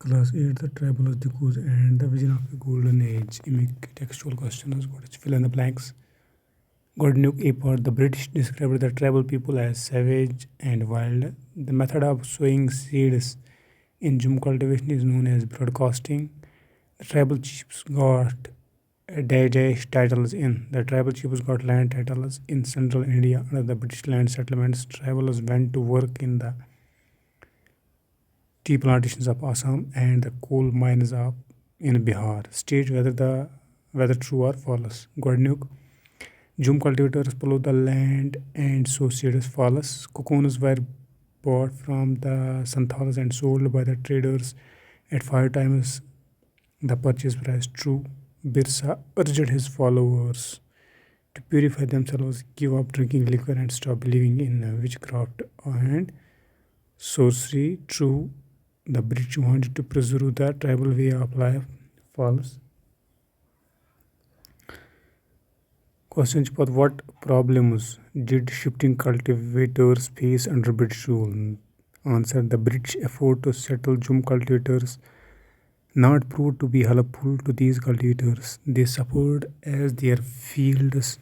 Class 8, the travelers, the goose, and the vision of a golden age. Mimic textual questions. Got fill in the blanks. Godnuk Apart, the British described the tribal people as savage and wild. The method of sowing seeds in Jum cultivation is known as broadcasting. The tribal chiefs got Daesh titles in. The tribal chiefs got land titles in central India under the British land settlements. Travelers went to work in the tea plantations of Assam and the coal mines of in Bihar. State whether true or false. Godnuk. Jum cultivators plough the land and sow seeds. False. Cocoons were bought from the Santhalas and sold by the traders at 5 times the purchase price. True. Birsa urged his followers to purify themselves, give up drinking liquor, and stop believing in witchcraft and sorcery. True. The British wanted to preserve the tribal way of life. False. Question about what problems did shifting cultivators face under British rule? Answer: the British effort to settle Jum cultivators not proved to be helpful to these cultivators. They suffered as their fields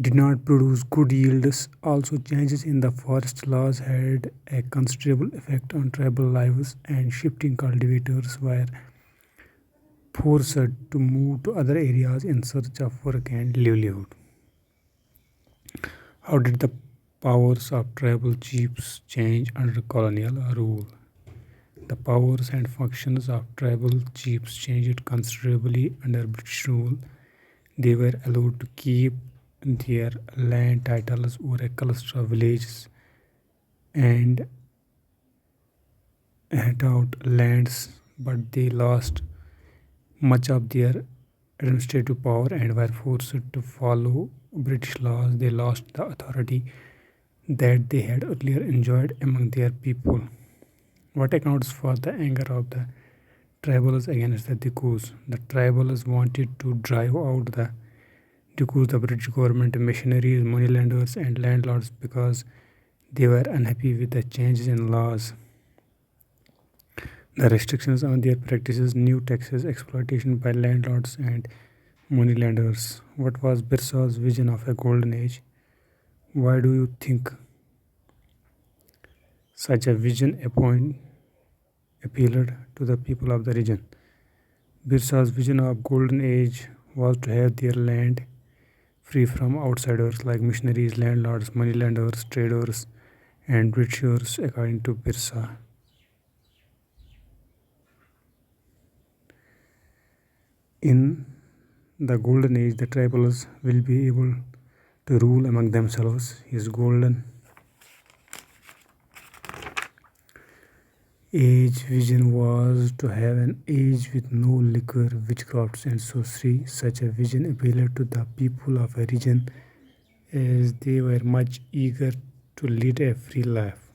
did not produce good yields. Also, changes in the forest laws had a considerable effect on tribal lives, and shifting cultivators were forced to move to other areas in search of work and livelihood. How did the powers of tribal chiefs change under colonial rule? The powers and functions of tribal chiefs changed considerably under British rule. They were allowed to keep their land titles over a cluster of villages and hand out lands, but they lost much of their administrative power and were forced to follow British laws. They lost the authority that they had earlier enjoyed among their people. What accounts for the anger of the tribals against the Dikus? The tribals wanted to drive out the Dikus, the British government, missionaries, moneylenders, and landlords because they were unhappy with the changes in laws. The restrictions on their practices, new taxes, exploitation by landlords and moneylenders. What was Birsa's vision of a golden age? Why do you think such a vision appealed to the people of the region? Birsa's vision of golden age was to have their land free from outsiders like missionaries, landlords, moneylenders, traders, and Britishers, according to Birsa. In the golden age, the tribals will be able to rule among themselves. His golden age vision was to have an age with no liquor, witchcrafts, and sorcery. Such a vision appealed to the people of a region as they were much eager to lead a free life.